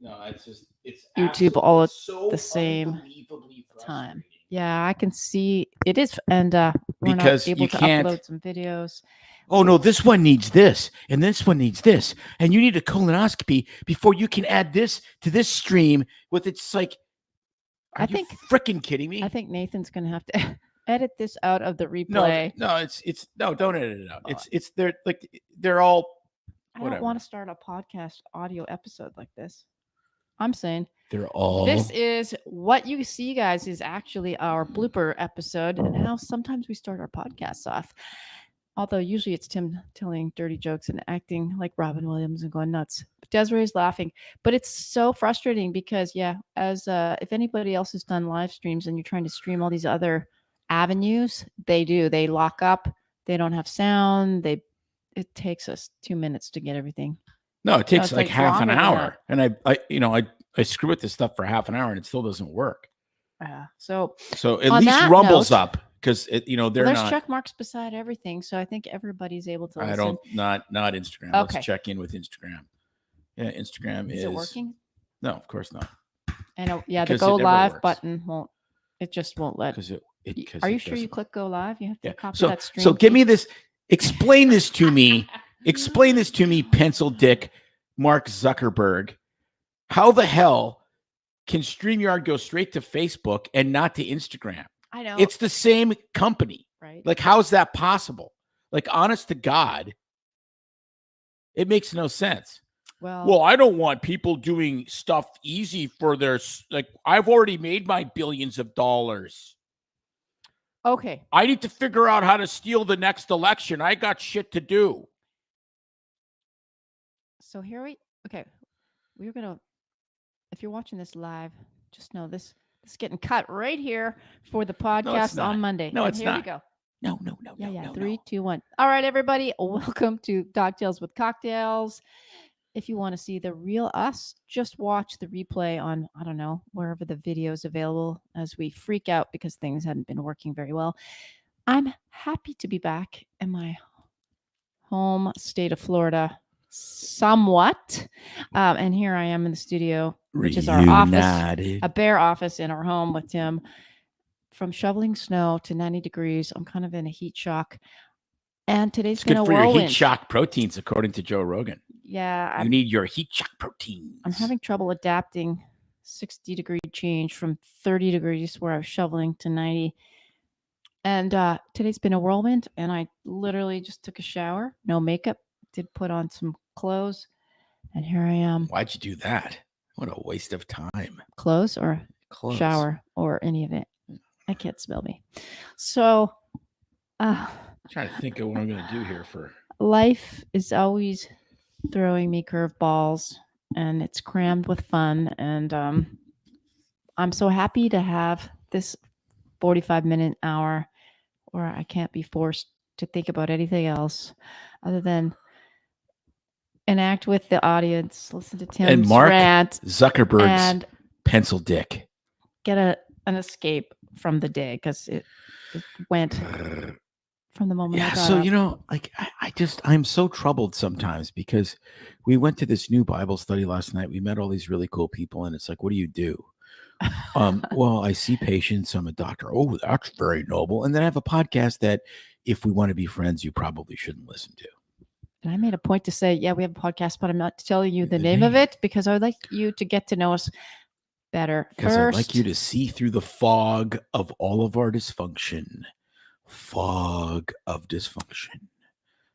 No, it's YouTube all at so the same unbelievably time. frustrating. Yeah, I can see it is, and we're Because not able you to can't- upload some videos. Oh no, this one needs this, and this one needs this, and you need a colonoscopy before you can add this to this stream. With it's like, are you freaking kidding me? I think Nathan's gonna have to edit this out of the replay. No, it's no, don't edit it out. It's they're all. I don't want to start a podcast audio episode like this. I'm saying they're all. This is what you see, guys, is actually our blooper episode, and how sometimes we start our podcasts off. Although usually it's Tim telling dirty jokes and acting like Robin Williams and going nuts. But Desiree's laughing. But it's so frustrating because, yeah, as if anybody else has done live streams and you're trying to stream all these other avenues, they do. They lock up. They don't have sound. It takes us 2 minutes to get everything. No, it takes like half an hour. And I screw with this stuff for half an hour and it still doesn't work. So at least Rumble's up. Because they're there's not check marks beside everything, so I think everybody's able to listen. I don't not Instagram. Okay. Let's check in with Instagram. Yeah, Instagram is it working? No, of course not. I know. Yeah, the go live button won't. It just won't let. Are you sure you click go live? You have to copy that stream. So give me this. Explain this to me. Explain this to me, pencil dick, Mark Zuckerberg. How the hell can StreamYard go straight to Facebook and not to Instagram? I know. It's the same company. Right. Like, how's that possible? Like, honest to God, it makes no sense. Well, I don't want people doing stuff easy for their, like, I've already made my billions of dollars. Okay. I need to figure out how to steal the next election. I got shit to do. So here we're going to, if you're watching this live, just know this. It's getting cut right here for the podcast on Monday. No, it's not. Here we go. No. Yeah. 3, 2, 1. All right, everybody. Welcome to Doctales with Cocktails. If you want to see the real us, just watch the replay on, I don't know, wherever the video is available as we freak out because things hadn't been working very well. I'm happy to be back in my home state of Florida somewhat. And here I am in the studio, which is our office, a bare office in our home with Tim. From shoveling snow to 90 degrees, I'm kind of in a heat shock. And today's been a whirlwind. Good for your heat shock proteins, according to Joe Rogan. Yeah. You need your heat shock proteins. I'm having trouble adapting 60-degree change from 30 degrees where I was shoveling to 90. And today's been a whirlwind, and I literally just took a shower, no makeup, did put on some clothes, and here I am. Why'd you do that? What a waste of time. Clothes or shower or any of it. I can't smell me. So I'm trying to think of what I'm going to do here for. Life is always throwing me curveballs, and it's crammed with fun. And I'm so happy to have this 45-minute hour where I can't be forced to think about anything else other than enact with the audience, listen to Tim's and Mark rant, Zuckerberg's and pencil dick. Get an escape from the day because it went from the moment. Yeah, so I'm so troubled sometimes because we went to this new Bible study last night. We met all these really cool people, and it's like, what do you do? Well, I see patients. I'm a doctor. Oh, that's very noble. And then I have a podcast that, if we want to be friends, you probably shouldn't listen to. And I made a point to say, yeah, we have a podcast, but I'm not telling you the name of it because I would like you to get to know us better. Because I'd like you to see through the fog of all of our dysfunction. Fog of dysfunction.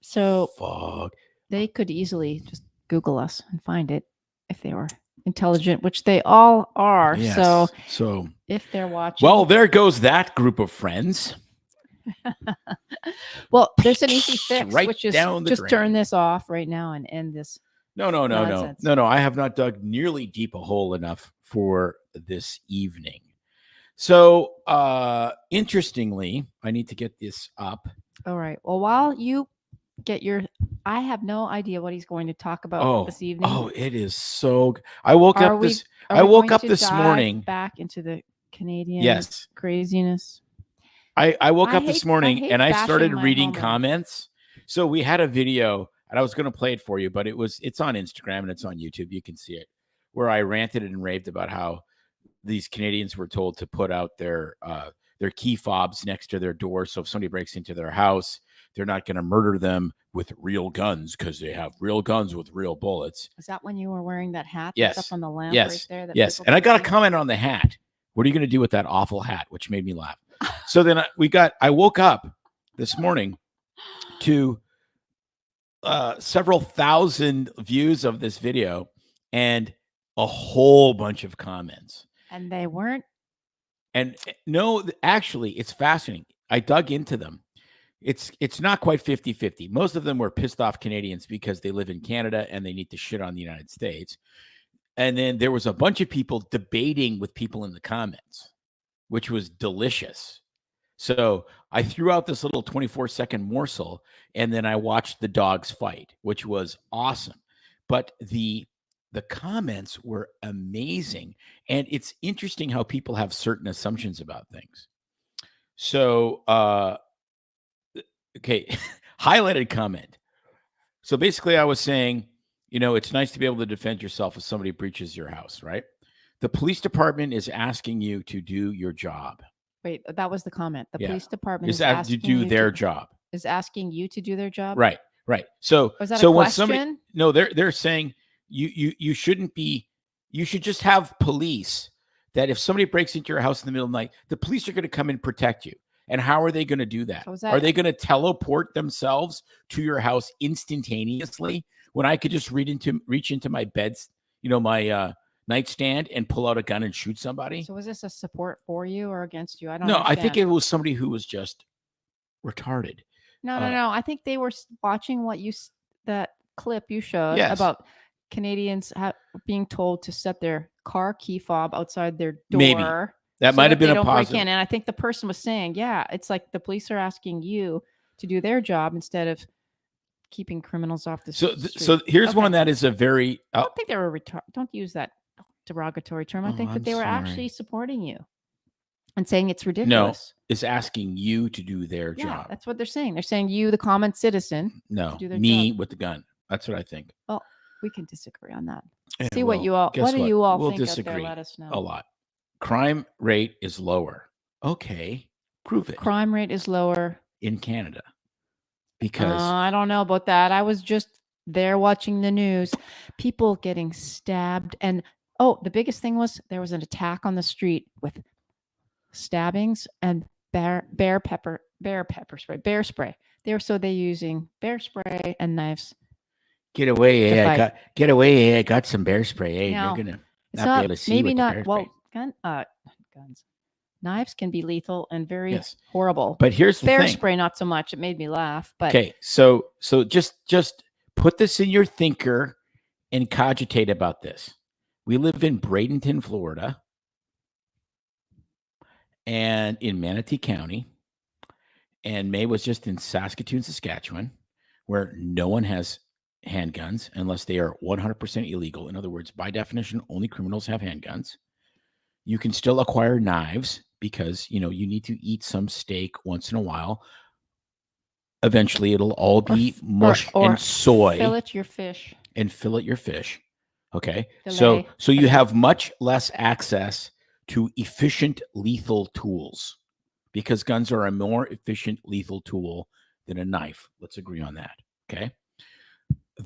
So fog. They could easily just Google us and find it if they were intelligent, which they all are. Yes. So if they're watching. Well, there goes that group of friends. Well, there's an easy fix, right which is just turn this off right now and end this. No. I have not dug nearly deep a hole enough for this evening. So, interestingly, I need to get this up. All right. Well, while you get I have no idea what he's going to talk about this evening. Oh, it is so. I woke up this morning. Back into the Canadian craziness. I woke up this morning and I started reading comments. So we had a video, and I was going to play it for you, but it's on Instagram and it's on YouTube. You can see it. where I ranted and raved about how these Canadians were told to put out their key fobs next to their door, so if somebody breaks into their house, they're not going to murder them with real guns because they have real guns with real bullets. Is that when you were wearing that hat Yes. that's up on the lamp Yes. right there? That Yes. people And I can got a see? comment on the hat. What are you going to do with that awful hat? Which made me laugh. So then I woke up this morning to several thousand views of this video and a whole bunch of comments. And they weren't. And no, actually, it's fascinating. I dug into them. It's not quite 50-50. Most of them were pissed off Canadians because they live in Canada and they need to shit on the United States. And then there was a bunch of people debating with people in the comments, which was delicious. So I threw out this little 24-second morsel, and then I watched the dogs fight, which was awesome. But the comments were amazing. And it's interesting how people have certain assumptions about things. So, okay, highlighted comment. So basically I was saying, it's nice to be able to defend yourself if somebody breaches your house, right? The police department is asking you to do your job. Wait, that was the comment. The Yeah. police department Is is asking asking to do you their job. Is asking you to do their job. Right. So Was that so a when question? somebody, no, they're saying you shouldn't be. You should just have police that if somebody breaks into your house in the middle of the night, the police are going to come and protect you. And how are they going to do that? So Are they going to teleport themselves to your house instantaneously when I could just reach into my beds, my nightstand and pull out a gun and shoot somebody? So was this a support for you or against you? I don't No, understand. I think it was somebody who was just retarded. No. I think they were watching that clip you showed about Canadians being told to set their car key fob outside their door. Maybe. That might have been a positive. Break in. And I think the person was saying, yeah, it's like the police are asking you to do their job instead of keeping criminals off the street. So here's one that is a very. I don't think they were Don't use that derogatory term. I think that they were actually supporting you and saying it's ridiculous. No, is asking you to do their job. That's what they're saying. They're saying you, the common citizen. No, to do their me job. with the gun. That's what I think. Well, we can disagree on that. Yeah, See what you all. What do you all think disagree out there? Let us know. A lot. Crime rate is lower. Okay, prove it. Crime rate is lower in Canada because I don't know about that. I was just there watching the news. People getting stabbed, and the biggest thing was there was an attack on the street with stabbings and bear spray. They're using bear spray and knives. Get away! I got some bear spray. You're gonna not be able to see. Maybe not. Well, guns, knives can be lethal and very horrible. But here's the bear thing. spray, not so much. It made me laugh. But okay, so just put this in your thinker and cogitate about this. We live in Bradenton, Florida, and in Manatee County, and May was just in Saskatoon, Saskatchewan, where no one has handguns unless they are 100% illegal. In other words, by definition, only criminals have handguns. You can still acquire knives because, you need to eat some steak once in a while. Eventually, it'll all be mush and soy. Fillet your fish. Okay. Fillet. So you have much less access to efficient lethal tools because guns are a more efficient lethal tool than a knife. Let's agree on that. Okay.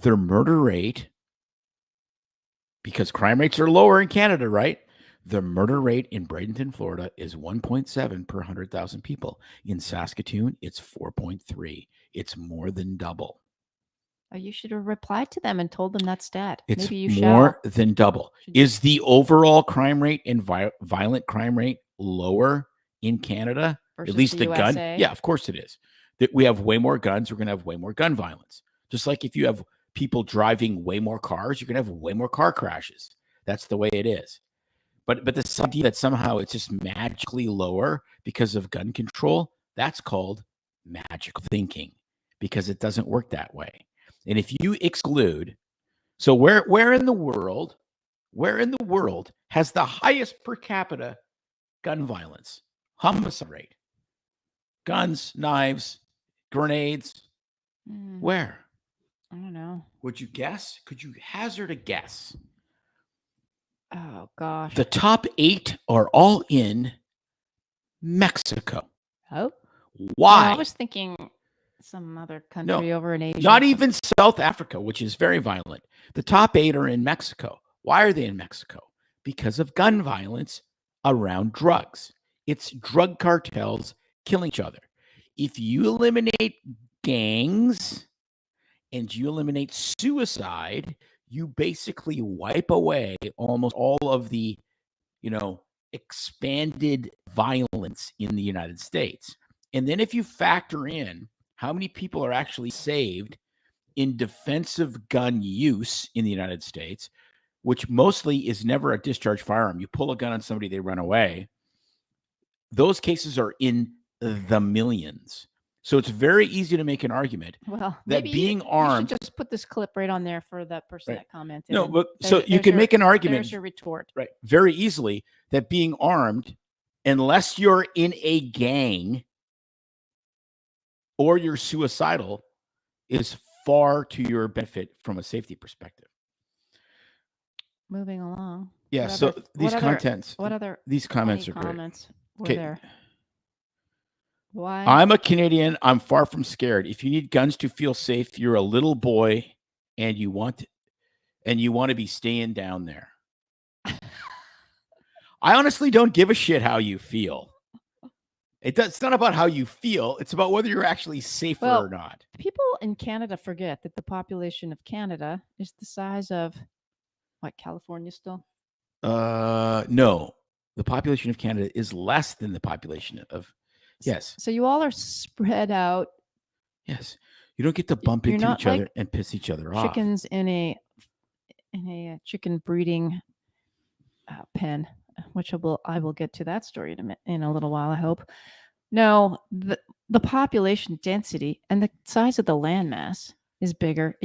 Their murder rate, because crime rates are lower in Canada, right? The murder rate in Bradenton, Florida is 1.7 per 100,000 people. In Saskatoon, it's 4.3. It's more than double. Oh, you should have replied to them and told them that stat. It's Maybe you more than double. Is the overall crime rate and violent crime rate lower in Canada? Versus At least the gun? USA? Yeah, of course it is. That we have way more guns. We're going to have way more gun violence. Just like if you have people driving way more cars, you're going to have way more car crashes. That's the way it is. But this idea that somehow it's just magically lower because of gun control, that's called magical thinking because it doesn't work that way. And if you exclude, so where in the world has the highest per capita gun violence, homicide rate, guns, knives, grenades? Where? I don't know. Would you guess? Could you hazard a guess? Oh gosh. The top 8 are all in Mexico. Oh. Why? No, I was thinking some other No, country over in Asia. not even South Africa, which is very violent. The top 8 are in Mexico. Why are they in Mexico? Because of gun violence around drugs. It's drug cartels killing each other. If you eliminate gangs and you eliminate suicide, you basically wipe away almost all of the, expanded violence in the United States. And then if you factor in how many people are actually saved in defensive gun use in the United States, which mostly is never a discharged firearm. You pull a gun on somebody, they run away. Those cases are in the millions. So it's very easy to make an argument Well, that maybe being you armed. should just put this clip right on there for that person Right. that commented. No, and but so you there's can your- make an argument, There's your retort. right, very easily, that being armed, unless you're in a gang or you're suicidal, is far to your benefit from a safety perspective. Moving along. Yeah. What So other- these what other- contents, What other these comments funny are great. comments were Okay. there? Why? I'm a Canadian. I'm far from scared. If you need guns to feel safe, you're a little boy and you want to be staying down there. I honestly don't give a shit how you feel. It's not about how you feel. It's about whether you're actually safer Well, or not. People in Canada forget that the population of Canada is the size of what, California still? No. The population of Canada is less than the population of. Yes. So you all are spread out. Yes. You don't get to bump You're into not each other like and piss each other off. chickens in a chicken breeding pen, which I will get to that story in a little while, I hope. No, the population density and the size of the landmass is bigger.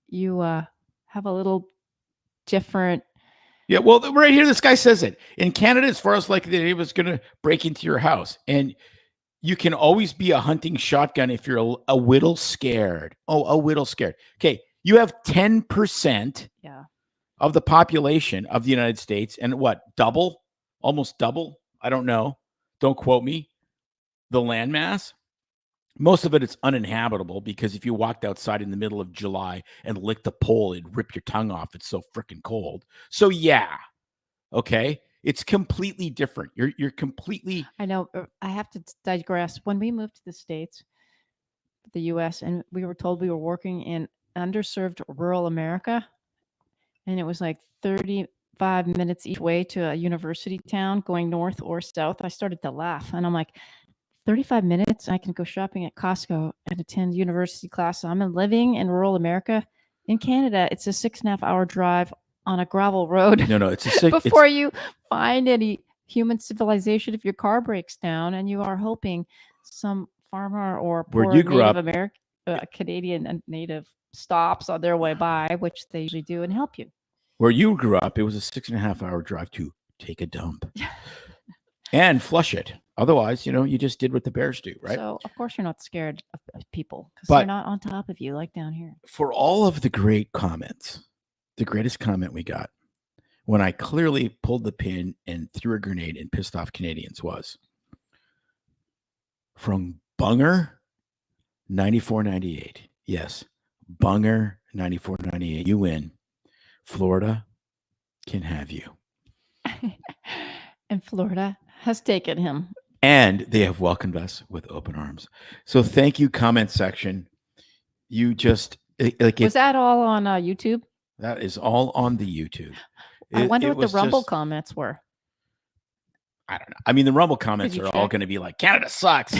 You have a little different. Yeah, well, right here, this guy says it. In Canada, it's far less likely that he was going to break into your house. And you can always be a hunting shotgun if you're a whittle scared. Oh, a whittle scared. Okay, you have 10% of the population of the United States. And what, double? Almost double? I don't know. Don't quote me. The landmass. Most of it is uninhabitable because if you walked outside in the middle of July and licked the pole, it'd rip your tongue off. It's so freaking cold. So yeah, okay, it's completely different. You're completely. I know. I have to digress. When we moved to the States, the U.S., and we were told we were working in underserved rural America, and it was like 35 minutes each way to a university town going north or south, I started to laugh. And I'm like, 35 minutes, I can go shopping at Costco and attend university class. I'm living in rural America. In Canada, it's a 6.5 hour drive on a gravel road. No, it's a before you find any human civilization if your car breaks down and you are hoping some farmer or poor Native American, Canadian and Native stops on their way by, which they usually do, and help you. Where you grew up, it was a 6.5 hour drive to take a dump and flush it. Otherwise, you just did what the bears do, right? So, of course, you're not scared of people because they're not on top of you like down here. For all of the great comments, the greatest comment we got when I clearly pulled the pin and threw a grenade and pissed off Canadians was from Bunger 9498. Yes, Bunger 9498. You win. Florida can have you. And Florida has taken him. And they have welcomed us with open arms. So thank you, comment section. You just was that all on YouTube? That is all on the YouTube. I wonder what the Rumble comments were. I don't know. I mean, the Rumble comments are all going to be like, Canada sucks,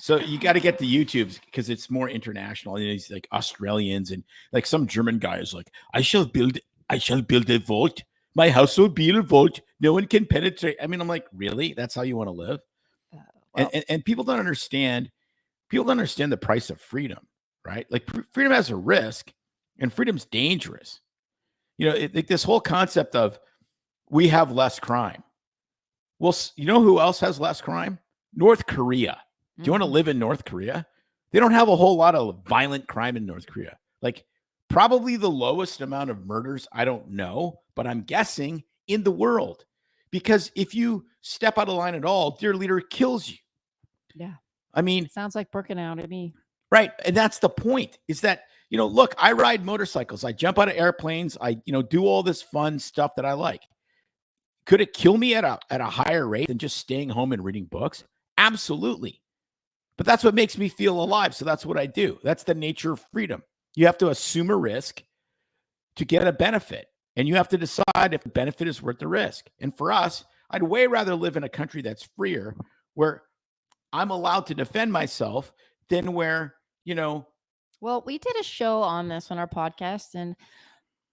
So you got to get the YouTubes because it's more international. It's like Australians and like some German guy is like, I shall build a vault. My house will be a vault. No one can penetrate. I mean, I'm like, really? That's how you want to live? Well, and people don't understand. People don't understand the price of freedom, right? Like freedom has a risk and freedom's dangerous. This whole concept of we have less crime. Well, you know who else has less crime? North Korea. Do you want to live in North Korea? They don't have a whole lot of violent crime in North Korea. Like Probably the lowest amount of murders, I don't know, but I'm guessing in the world. Because if you step out of line at all, dear leader kills you. Yeah. I mean, It sounds like Birkenau to me. right. And that's the point, is that, look, I ride motorcycles. I jump out of airplanes. I, do all this fun stuff that I like. Could it kill me at a higher rate than just staying home and reading books? Absolutely. But that's what makes me feel alive. So that's what I do. That's the nature of freedom. You have to assume a risk to get a benefit. And you have to decide if the benefit is worth the risk. And for us, I'd way rather live in a country that's freer, where I'm allowed to defend myself, than where, Well, we did a show on this on our podcast, and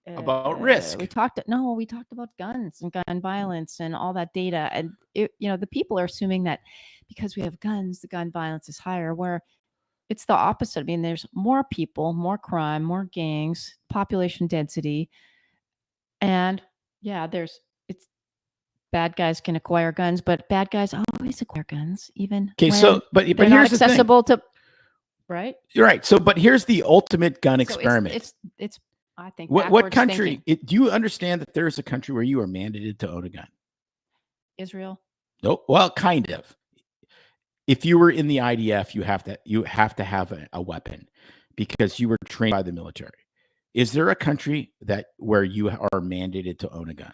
about risk. we talked about guns and gun violence and all that data. And the people are assuming that because we have guns, the gun violence is higher, where it's the opposite. I mean, there's more people, more crime, more gangs, population density. And yeah, it's bad guys can acquire guns, but bad guys always acquire guns, even Okay, when but they're here's not accessible to, right? You're right. So, but here's the ultimate gun So experiment. it's I think What backwards country? thinking. Do you understand that there is a country where you are mandated to own a gun? Israel. No, well, kind of. If you were in the IDF, you have to have a weapon, because you were trained by the military. Is there a country where you are mandated to own a gun?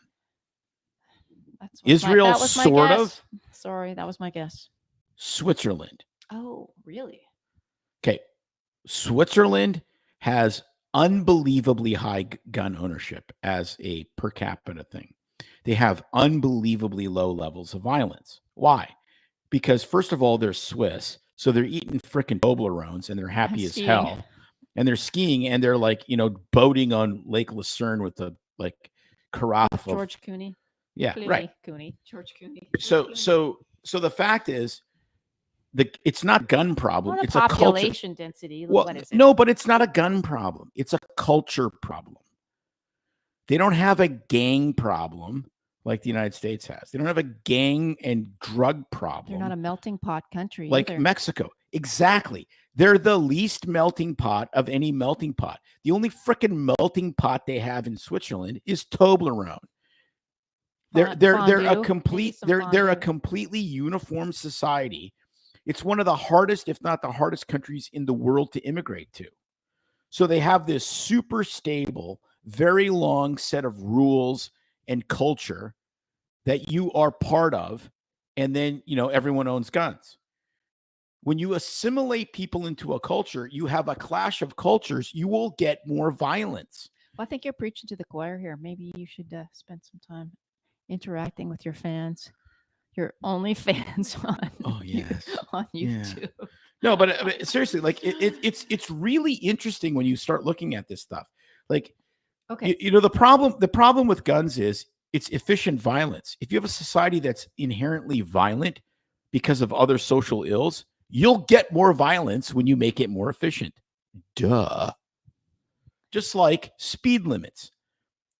Israel, that was my sort guess. of. Sorry, that was my guess. Switzerland. Oh, really? Okay. Switzerland has unbelievably high gun ownership as a per capita thing. They have unbelievably low levels of violence. Why? Because first of all, they're Swiss, so they're eating frickin' Toblerones and they're happy as hell. And they're skiing, and they're like, boating on Lake Lucerne with the carafe George Clooney. Yeah, Clooney, right. George Clooney. So the fact is, it's not a gun problem. Well, it's a culture. population density. Well, what is it? no, but it's not a gun problem. It's a culture problem. They don't have a gang problem like the United States has. They don't have a gang and drug problem. They're not a melting pot country like either. Mexico. Exactly. They're the least melting pot of any melting pot. The only frickin' melting pot they have in Switzerland is Toblerone. They're a completely uniform society. It's one of the hardest, if not the hardest, countries in the world to immigrate to. So they have this super stable, very long set of rules and culture that you are part of. And then, everyone owns guns. When you assimilate people into a culture, you have a clash of cultures, you will get more violence. Well, I think you're preaching to the choir here. Maybe you should spend some time interacting with your fans. Your only fans on on YouTube. Yeah. No, but seriously, it's really interesting when you start looking at this stuff. Like, okay, the problem with guns is it's efficient violence. If you have a society that's inherently violent because of other social ills, you'll get more violence when you make it more efficient. Duh. Just like speed limits.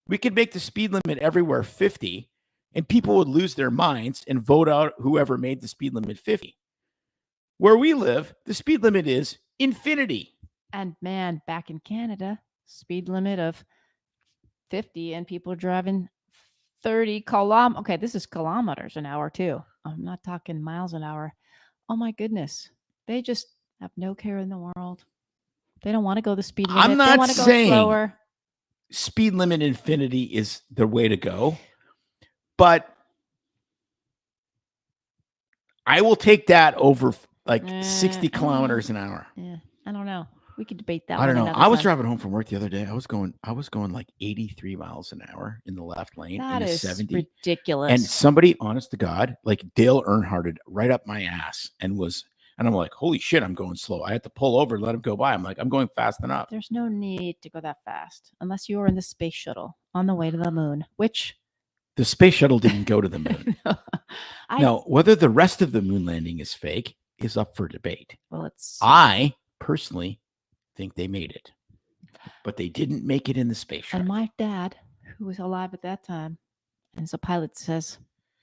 We could make the speed limit everywhere 50, and people would lose their minds and vote out whoever made the speed limit 50. Where we live, the speed limit is infinity. And man, back in Canada, speed limit of 50, and people are driving 30 kilometers. Okay, this is kilometers an hour too. I'm not talking miles an hour. Oh my goodness. They just have no care in the world. They don't want to go the speed limit. I'm not they want to saying go slower. Speed limit infinity is the way to go, but I will take that over 60 kilometers an hour. Yeah, I don't know. We could debate that. I don't know. I was driving home from work the other day. I was going like 83 miles an hour in the left lane. That in is 70. Ridiculous. And somebody, honest to God, like Dale Earnhardted right up my ass and I'm like, holy shit, I'm going slow. I had to pull over and let him go by. I'm like, I'm going fast enough. There's no need to go that fast unless you were in the space shuttle on the way to the moon, which the space shuttle didn't go to the moon. Now, whether the rest of the moon landing is fake is up for debate. Well, I personally think they made it, but they didn't make it in the space shuttle. And my dad, who was alive at that time, and as a pilot says,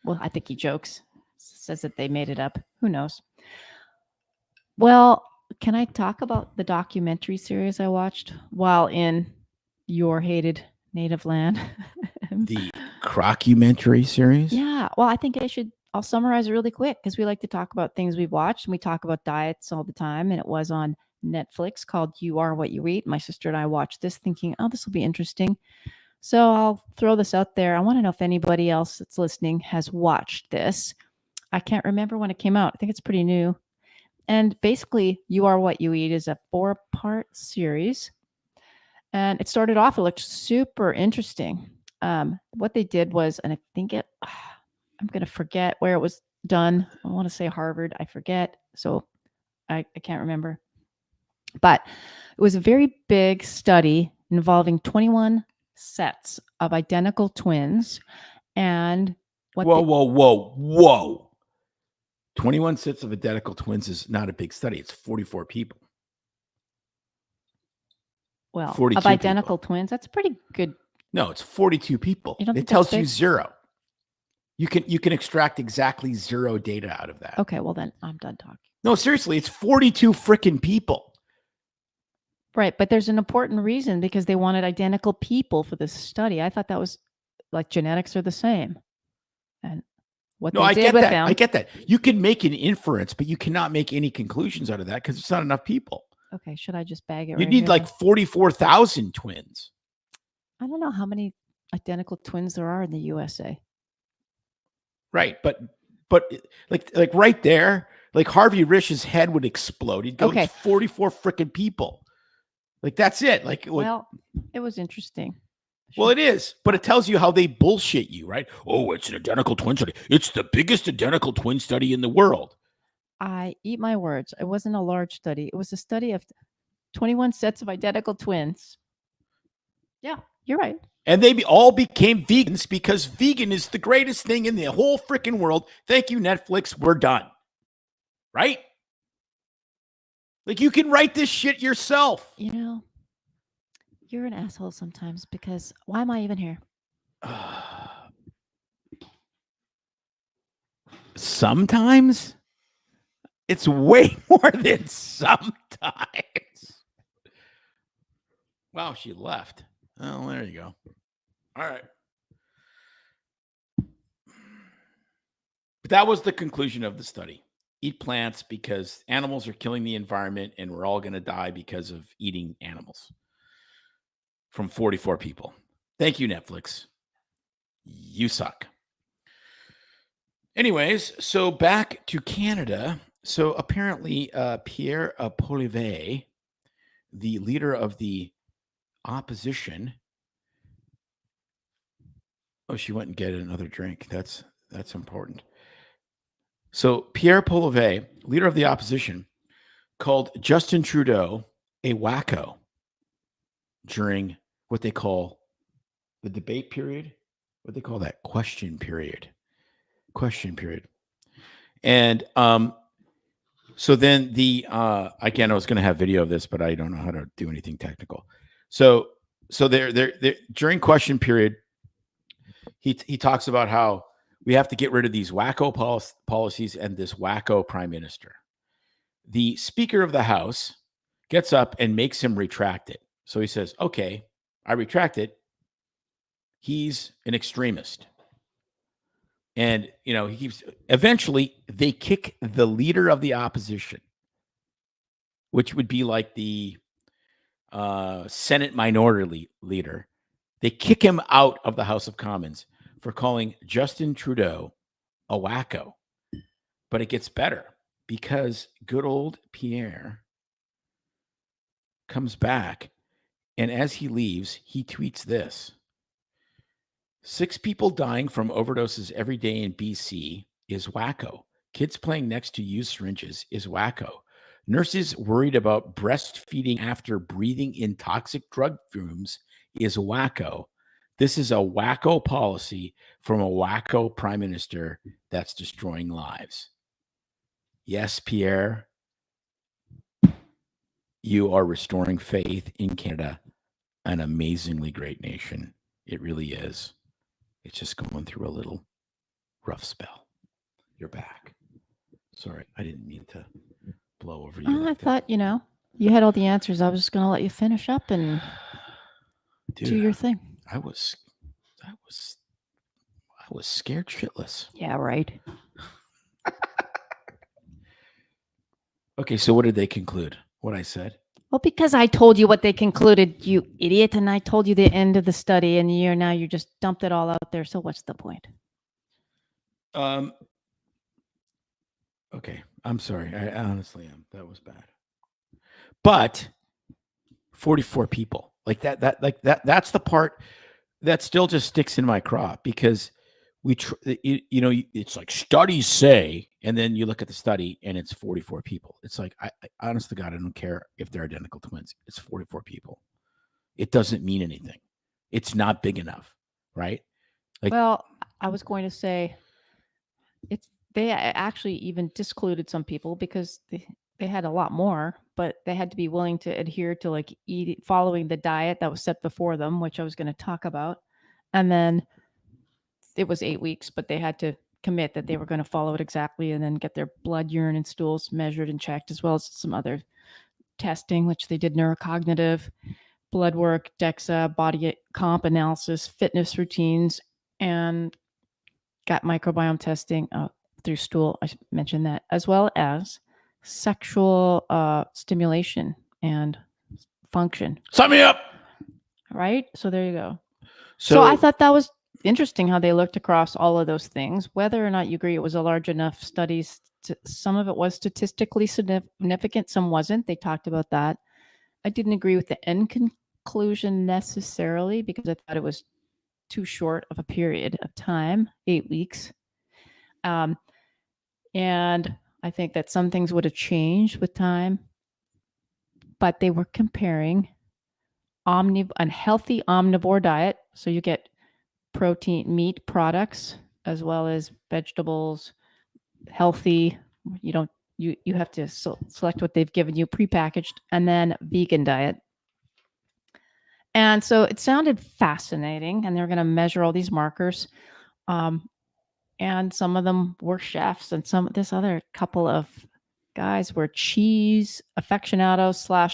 well, I think he jokes, says that they made it up. Who knows? Well, can I talk about the documentary series I watched while in your hated native land. The Crockumentary series. Yeah. Well, I think I'll summarize it really quick because we like to talk about things we've watched and we talk about diets all the time. And it was on Netflix called You Are What You Eat. My sister and I watched this thinking, oh, this will be interesting. So I'll throw this out there. I want to know if anybody else that's listening has watched this. I can't remember when it came out. I think it's pretty new. And basically, You Are What You Eat is a 4-part series. And it started off, it looked super interesting. What they did was, and I think I'm going to forget where it was done. I want to say Harvard. I forget. So I can't remember. But it was a very big study involving 21 sets of identical twins. And Whoa. 21 sets of identical twins is not a big study. It's 44 people. Well, 42 of identical people. twins, that's pretty good. No, it's 42 people. You don't It think tells that's you big? 0. You can extract exactly 0 data out of that. Okay, well then I'm done talking. No, seriously, it's 42 freaking people. Right, but there's an important reason because they wanted identical people for this study. I thought that was like genetics are the same. And what No, they I did get with that. them. I get that. You can make an inference, but you cannot make any conclusions out of that because it's not enough people. Okay, should I just bag it You right need here like then? 44,000 twins. I don't know how many identical twins there are in the USA. Right, but like right there, like Harvey Rich's head would explode. He'd go, Okay. it's 44 freaking people. Like that's it. Like Well, it was interesting. well, it is, but it tells you how they bullshit you, right? Oh, it's an identical twin study. It's the biggest identical twin study in the world. I eat my words. It wasn't a large study. It was a study of 21 sets of identical twins. Yeah, you're right. And they all became vegans because vegan is the greatest thing in the whole freaking world. Thank you, Netflix. We're done. Right? Like you can write this shit yourself. You know, you're an asshole sometimes because why am I even here? Sometimes it's way more than sometimes. Wow, she left. Oh, there you go. All right. But that was the conclusion of the study. Eat plants because animals are killing the environment and we're all going to die because of eating animals. From 44 people. Thank you, Netflix. You suck. Anyways, so back to Canada. So apparently, Pierre Poilievre, the leader of the opposition. Oh, she went and get another drink. That's important. So Pierre Poilievre, leader of the opposition, called Justin Trudeau a wacko during what they call the debate period. What they call that? Question period. And so then again, I was going to have video of this, but I don't know how to do anything technical. So they're during question period, he talks about how we have to get rid of these wacko policies and this wacko prime minister. The Speaker of the House gets up and makes him retract it. So he says, okay, I retract it. He's an extremist. And, he keeps, eventually they kick the leader of the opposition, which would be like the Senate minority leader. They kick him out of the House of Commons for calling Justin Trudeau a wacko. But it gets better because good old Pierre comes back. And as he leaves, he tweets this. 6 people dying from overdoses every day in BC is wacko. Kids playing next to used syringes is wacko. Nurses worried about breastfeeding after breathing in toxic drug fumes is wacko. This is a wacko policy from a wacko prime minister that's destroying lives. Yes, Pierre, you are restoring faith in Canada, an amazingly great nation. It really is. It's just going through a little rough spell. You're back. Sorry, I didn't mean to blow over you. I thought, you had all the answers. I was just going to let you finish up and Dude, do your thing. I was scared shitless. Yeah, right. Okay, so what did they conclude? What I said? Well, because I told you what they concluded, you idiot, and I told you the end of the study, and you just dumped it all out there. So what's the point? Okay, I'm sorry. I honestly am. That was bad. But 44 people. Like that's the part that still just sticks in my craw because it's like studies say, and then you look at the study and it's 44 people. It's like, I honest to God, I don't care if they're identical twins. It's 44 people. It doesn't mean anything. It's not big enough, right? Like, well, I was going to say they actually even discluded some people because they had a lot more, but they had to be willing to adhere to like following the diet that was set before them, which I was going to talk about. And then it was 8 weeks, but they had to commit that they were going to follow it exactly and then get their blood, urine, and stools measured and checked, as well as some other testing, which they did neurocognitive, blood work, DEXA, body comp analysis, fitness routines, and gut microbiome testing through stool. I mentioned that, as well as sexual stimulation and function. sign me up. Right? So there you go. So I thought that was interesting how they looked across all of those things. Whether or not you agree it was a large enough studies, some of it was statistically significant, some wasn't. They talked about that. I didn't agree with the end conclusion necessarily because I thought it was too short of a period of time, 8 weeks. And I think that some things would have changed with time, but they were comparing a healthy omnivore diet. So you get protein, meat products, as well as vegetables, healthy. You have to select what they've given you prepackaged, and then vegan diet. And so it sounded fascinating, and they're going to measure all these markers. And some of them were chefs, and this other couple of guys were cheese aficionados / I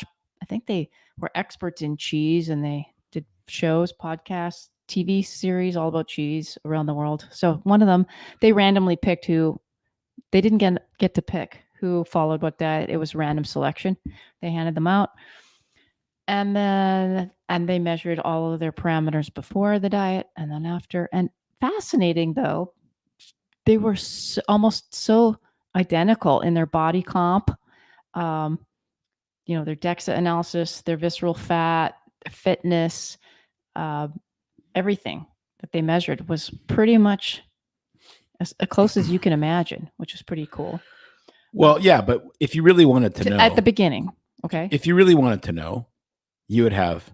think they were experts in cheese, and they did shows, podcasts, TV series all about cheese around the world. So one of them, they randomly picked who they didn't get to pick who followed what diet. It was random selection. They handed them out. And they measured all of their parameters before the diet and then after. And fascinating though, they were almost so identical in their body comp, their DEXA analysis, their visceral fat, their fitness, everything that they measured was pretty much as close as you can imagine, which is pretty cool. Well, yeah, but if you really wanted to know at the beginning, okay, if you really wanted to know, you would have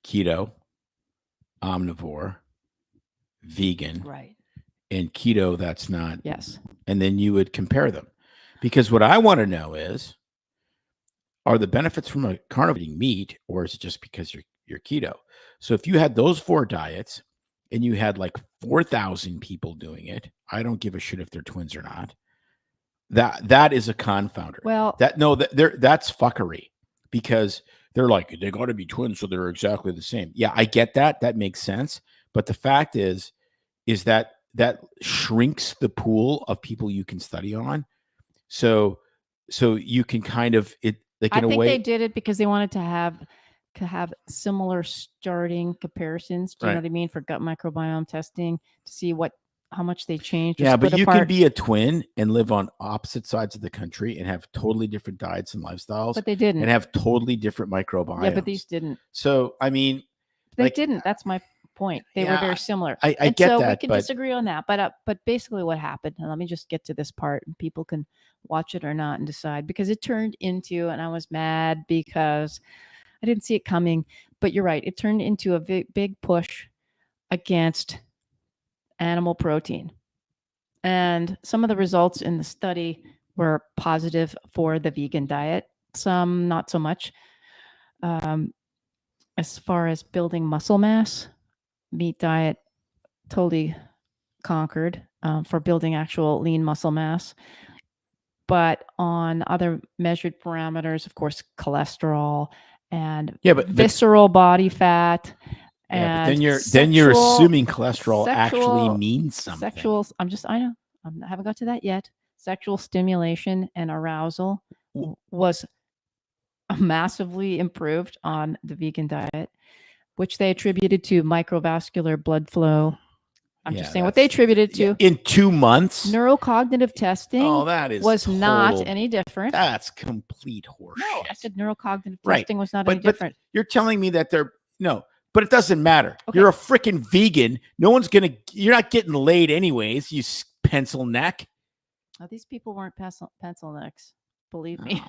keto, omnivore, vegan, right, and keto that's not. Yes. And then you would compare them, because what I want to know is, are the benefits from a carnivore eating meat, or is it just because you're keto? So if you had those 4 diets and you had like 4,000 people doing it, I don't give a shit if they're twins or not. That is a confounder. Well, that's fuckery, because they're like, they got to be twins, so they're exactly the same. Yeah, I get that. That makes sense. But the fact is that shrinks the pool of people you can study on. So you can kind of like in a way. I think they did it because they wanted to have similar starting comparisons. Do you know what I mean? For gut microbiome testing to see how much they changed. Yeah, but you can be a twin and live on opposite sides of the country and have totally different diets and lifestyles. But they didn't. And have totally different microbiomes. Yeah, but these didn't. So, I mean, they didn't. That's my point. They were very similar. I get that. So we can disagree on that. But basically what happened, and let me just get to this part, and people can watch it or not and decide, because it turned into, and I was mad because I didn't see it coming, but you're right. It turned into a big push against animal protein. And some of the results in the study were positive for the vegan diet, some not so much. As far as building muscle mass, meat diet totally conquered for building actual lean muscle mass. But on other measured parameters, of course, cholesterol and Yeah, but visceral body fat. yeah, but And then you're assuming cholesterol actually sexual- means something. I know, I haven't got to that yet. Sexual stimulation and arousal was massively improved on the vegan diet, which they attributed to microvascular blood flow. I'm just saying what they attributed to. In 2 months. Neurocognitive testing was not any different. That's complete horseshit. No, I said neurocognitive testing was not any different. But you're telling me that but it doesn't matter. Okay. You're a freaking vegan. You're not getting laid anyways, you pencil neck. Oh, these people weren't pencil necks. Believe me.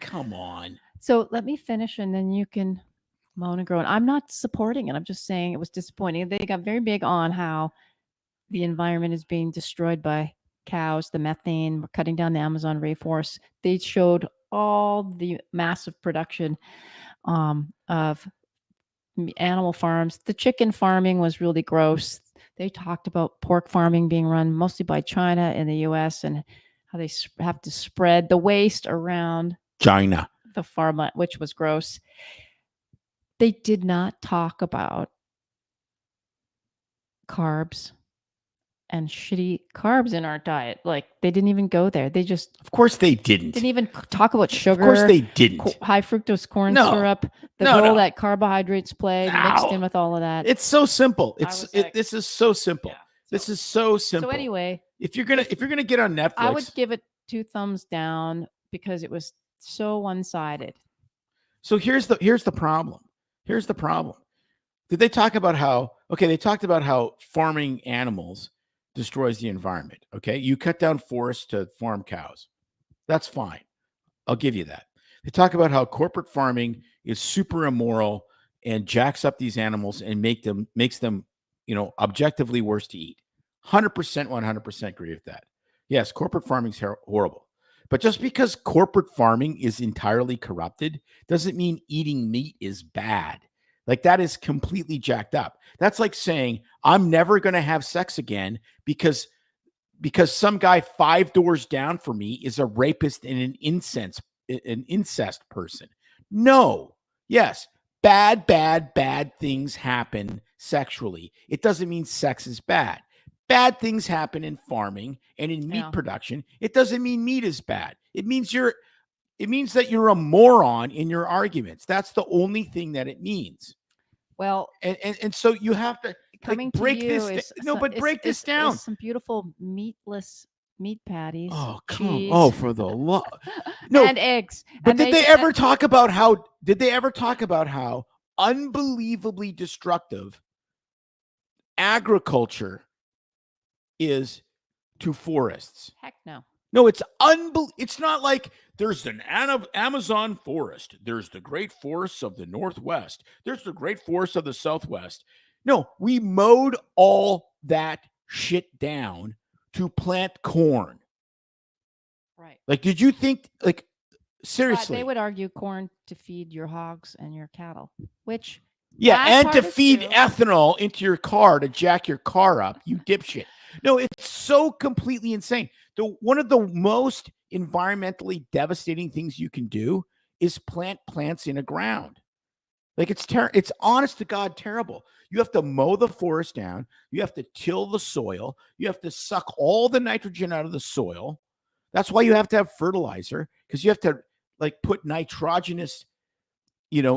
Come on. So let me finish and then you can moan and groan. I'm not supporting it. I'm just saying it was disappointing. They got very big on how the environment is being destroyed by cows, the methane, we're cutting down the Amazon rainforest. They showed all the massive production of animal farms. The chicken farming was really gross. They talked about pork farming being run mostly by China in the US and how they have to spread the waste around China, the farmland, which was gross. They did not talk about carbs and shitty carbs in our diet. Like they didn't even go there. They just, of course they didn't even talk about sugar. Of course they didn't. High fructose corn syrup, role that carbohydrates play mixed in with all of that. It's so simple. This is so simple. Yeah, this is so simple. So anyway, if you're gonna get on Netflix, I would give it 2 thumbs down because it was so one-sided. So here's the problem. Here's the problem. Did they talk about how? Okay, they talked about how farming animals destroys the environment. Okay, you cut down forests to farm cows. That's fine. I'll give you that. They talk about how corporate farming is super immoral and jacks up these animals and makes them, objectively worse to eat. 100%, 100% agree with that. Yes, corporate farming is horrible. But just because corporate farming is entirely corrupted doesn't mean eating meat is bad. Like that is completely jacked up. That's like saying I'm never going to have sex again because some guy 5 doors down from me is a rapist and an incest person. No. Yes. Bad things happen sexually. It doesn't mean sex is bad. Bad things happen in farming and in meat production. It doesn't mean meat is bad. It means that you're a moron in your arguments. That's the only thing that it means. Well, and so you have to break this down. Some beautiful meatless meat patties. Oh, cheese. For the love. No, and eggs. But did they ever talk about how unbelievably destructive agriculture is to forests? Heck no. No, it's it's not like there's an Amazon forest. There's the great forests of the Northwest. There's the great forests of the Southwest. No, we mowed all that shit down to plant corn. Right. Like, did you think, like, seriously? They would argue corn to feed your hogs and your cattle, which... Yeah, and to feed ethanol into your car to jack your car up, you dipshit. No, it's so completely insane. One of the most environmentally devastating things you can do is plant plants in a ground. Like it's honest to God terrible. You have to mow the forest down. You have to till the soil. You have to suck all the nitrogen out of the soil. That's why you have to have fertilizer, because you have to put nitrogenous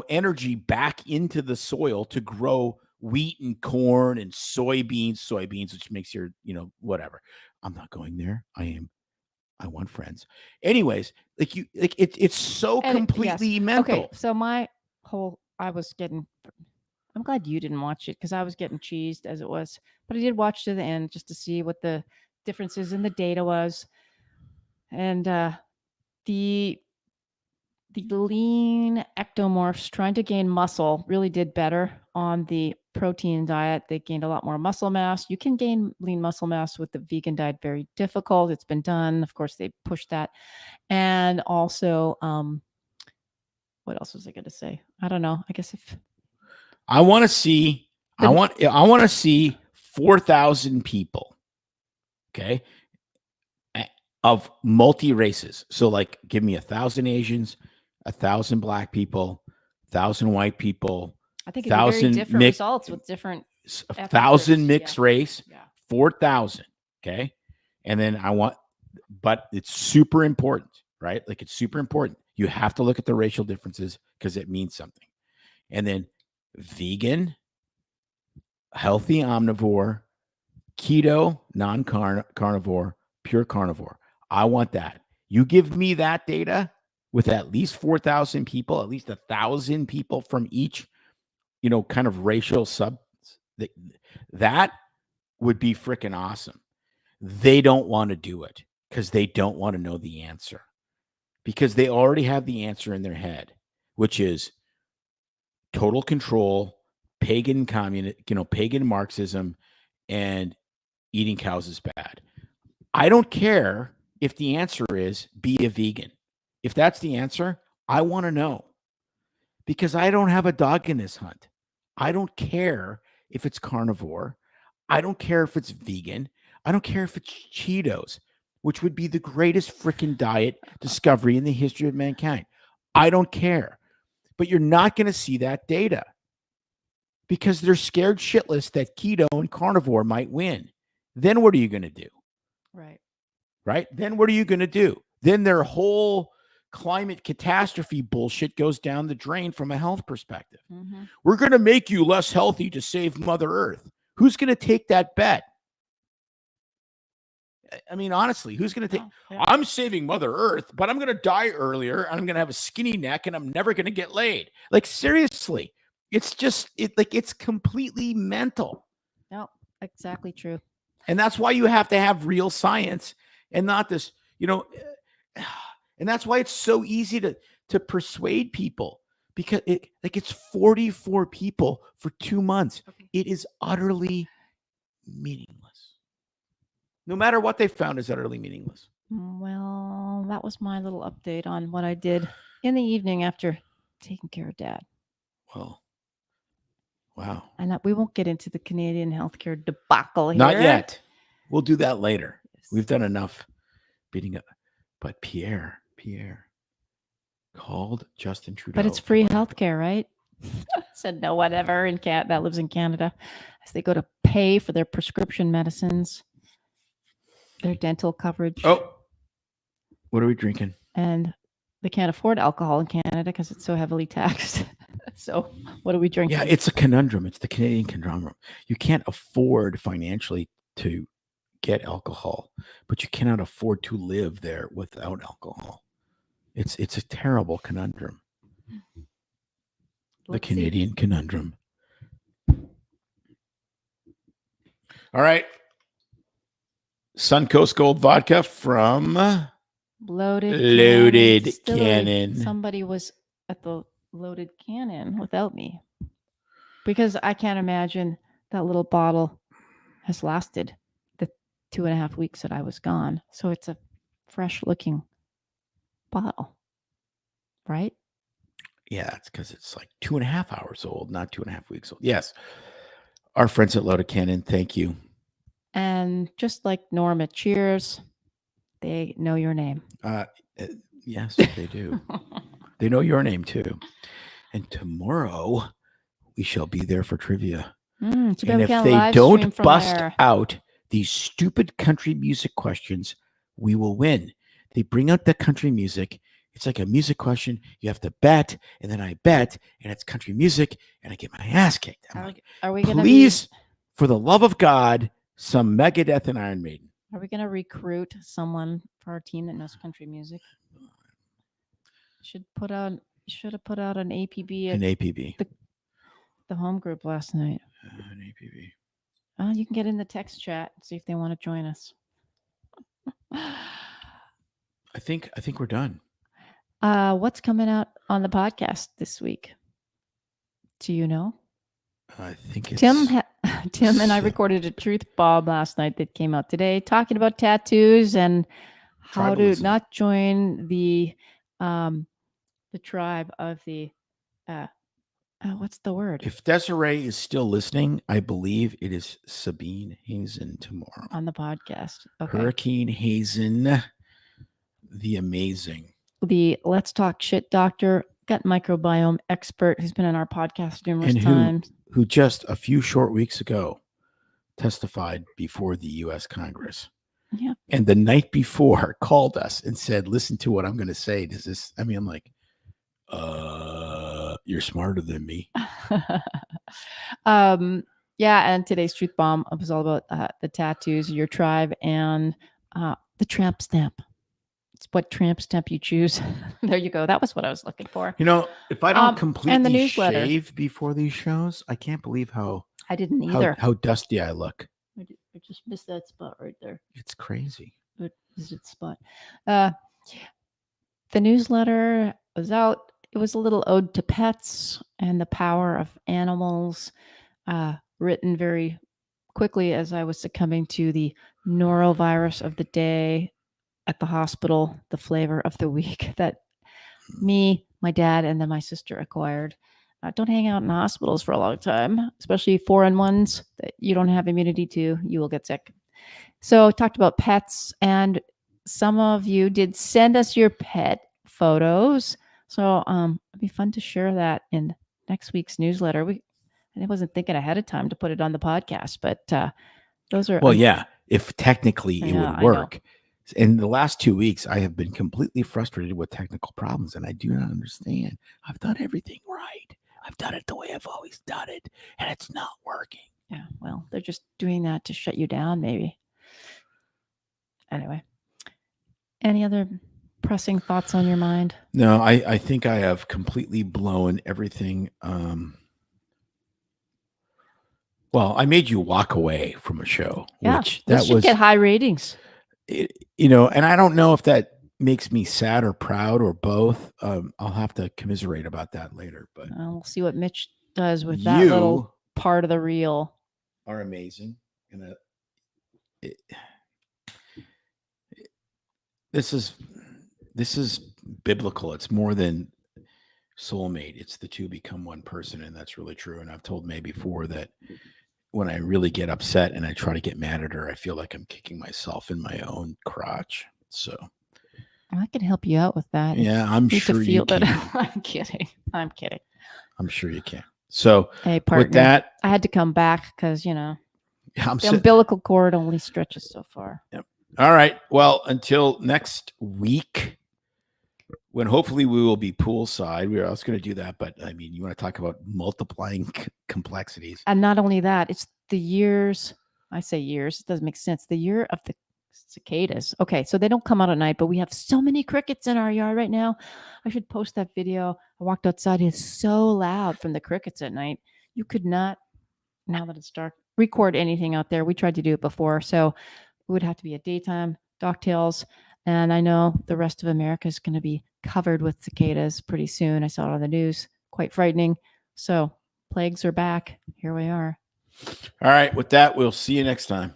energy back into the soil to grow wheat and corn and soybeans, which makes your, whatever. I'm not going there. I want friends. Anyways, it's so completely mental. Okay. So I'm glad you didn't watch it because I was getting cheesed as it was, but I did watch to the end just to see what the differences in the data was. And, the lean ectomorphs trying to gain muscle really did better on the protein diet. They gained a lot more muscle mass. You can gain lean muscle mass with the vegan diet. Very difficult. It's been done. Of course, they pushed that. And also, what else was I going to say? I don't know. I guess I want to see 4,000 people. Okay. Of multi races. So give me 1,000 Asians, 1,000 black people, 1,000 white people, I think it'd be very 1,000 different results with different 1,000 groups. mixed race, Yeah. 4,000. Okay. And then but it's super important, right? Like it's super important. You have to look at the racial differences because it means something. And then vegan, healthy omnivore, keto, non-carnivore, pure carnivore. I want that. You give me that data with at least 4,000 people, at least 1,000 people from each, kind of racial sub. That would be freaking awesome. They don't want to do it because they don't want to know the answer, because they already have the answer in their head, which is total control, pagan pagan Marxism, and eating cows is bad. I don't care if the answer is be a vegan. If that's the answer, I want to know, because I don't have a dog in this hunt. I don't care if it's carnivore. I don't care if it's vegan. I don't care if it's Cheetos, which would be the greatest freaking diet discovery in the history of mankind. I don't care. But you're not going to see that data because they're scared shitless that keto and carnivore might win. Then what are you going to do? Right? Then what are you going to do? Then their whole climate catastrophe bullshit goes down the drain from a health perspective. Mm-hmm. We're going to make you less healthy to save Mother Earth. Who's going to take that bet? I mean, honestly, who's going to take? I'm saving Mother Earth, but I'm going to die earlier, and I'm going to have a skinny neck, and I'm never going to get laid. Like, seriously, it's just it's completely mental. No, exactly true. And that's why you have to have real science and not this, and that's why it's so easy to persuade people, because it's 44 people for 2 months. Okay. It is utterly meaningless. No matter what they found is utterly meaningless. Well, that was my little update on what I did in the evening after taking care of Dad. Well, wow. And we won't get into the Canadian healthcare debacle here. Not yet. We'll do that later. Yes. We've done enough beating up. But Pierre called Justin Trudeau. But it's free healthcare, right? Said no, whatever. That lives in Canada, as they go to pay for their prescription medicines, their dental coverage. Oh, what are we drinking? And they can't afford alcohol in Canada because it's so heavily taxed. So what are we drinking? Yeah, it's a conundrum. It's the Canadian conundrum. You can't afford financially to get alcohol, but you cannot afford to live there without alcohol. It's a terrible conundrum. The Canadian conundrum. All right. Suncoast Gold Vodka from Loaded Cannon. Somebody was at the Loaded Cannon without me, because I can't imagine that little bottle has lasted the 2.5 weeks that I was gone. So it's a fresh looking bottle, right? Yeah, it's because it's like 2.5 hours old, not 2.5 weeks old. Yes. Our friends at Loaded Cannon, thank you. And just like Norma, cheers. They know your name. Yes, they do. They know your name too. And tomorrow we shall be there for trivia. And if they don't bust out these stupid country music questions, we will win. They bring out the country music. It's like a music question. You have to bet, and then I bet, and it's country music, and I get my ass kicked. I'm like, are we gonna please, for the love of God, some Megadeth and Iron Maiden. Are we going to recruit someone for our team that knows country music? Should have put out an APB. An APB. The home group last night. An APB. You can get in the text chat and see if they want to join us. I think we're done. What's coming out on the podcast this week? Do you know? I think it's Tim and I recorded a truth bomb last night that came out today, talking about tattoos and how to not join the tribe of the what's the word? If Desiree is still listening, I believe it is Sabine Hazen tomorrow on the podcast. Okay. Hurricane Hazen, the amazing. The Let's Talk Shit Doctor gut microbiome expert who's been on our podcast numerous And times. who just a few short weeks ago testified before the U.S. Congress. Yeah. And the night before called us and said, listen to what I'm going to say. Does this, I mean, I'm like, you're smarter than me. Yeah, and today's Truth Bomb was all about the tattoos, your tribe, and the tramp stamp. It's what tramp stamp you choose. There you go. That was what I was looking for. You know, if I don't and the completely newsletter. shave before these shows, I can't believe how I didn't either. how dusty I look. I just missed that spot right there. It's crazy. What is it spot? The newsletter was out. It was a little ode to pets and the power of animals, written very quickly as I was succumbing to the norovirus of the day at the hospital, the flavor of the week that me, my dad, and then my sister acquired. Don't hang out in hospitals for a long time, especially foreign ones that you don't have immunity to. You will get sick. So talked about pets, and some of you did send us your pet photos. So it'd be fun to share that in next week's newsletter. I wasn't thinking ahead of time to put it on the podcast, but those are yeah. If technically it Yeah, would I know. work. In the last 2 weeks, I have been completely frustrated with technical problems, and I do not understand. I've done everything right. I've done it the way I've always done it, and it's not working. Yeah, well, they're just doing that to shut you down, maybe. Anyway, any other pressing thoughts on your mind? No, I think I have completely blown everything. Well, I made you walk away from a show, Yeah, which this that should was, get high ratings. you know, and I don't know if that makes me sad or proud or both. I'll have to commiserate about that later. But We'll see what Mitch does with that little you part of the reel. are amazing, and this is biblical. It's more than soulmate. It's the two become one person, and that's really true. And I've told May before that when I really get upset and I try to get mad at her, I feel like I'm kicking myself in my own crotch. So I can help you out with that. yeah, I'm Need sure to you feel that. can. I'm kidding. I'm kidding. I'm sure you can. So Hey, partner, with that, I had to come back because I'm the umbilical cord only stretches so far. Yep. All right. Well, until next week, when hopefully we will be poolside. I was going to do that, but I mean, you want to talk about multiplying complexities. And not only that, it's the years. I say years. It doesn't make sense. The year of the cicadas. Okay, so they don't come out at night, but we have so many crickets in our yard right now. I should post that video. I walked outside. It's so loud from the crickets at night. You could not, now that it's dark, record anything out there. We tried to do it before, so it would have to be a daytime. Doctales. And I know the rest of America is going to be covered with cicadas pretty soon. I saw it on the news. Quite frightening. So plagues are back. Here we are. All right. With that, we'll see you next time.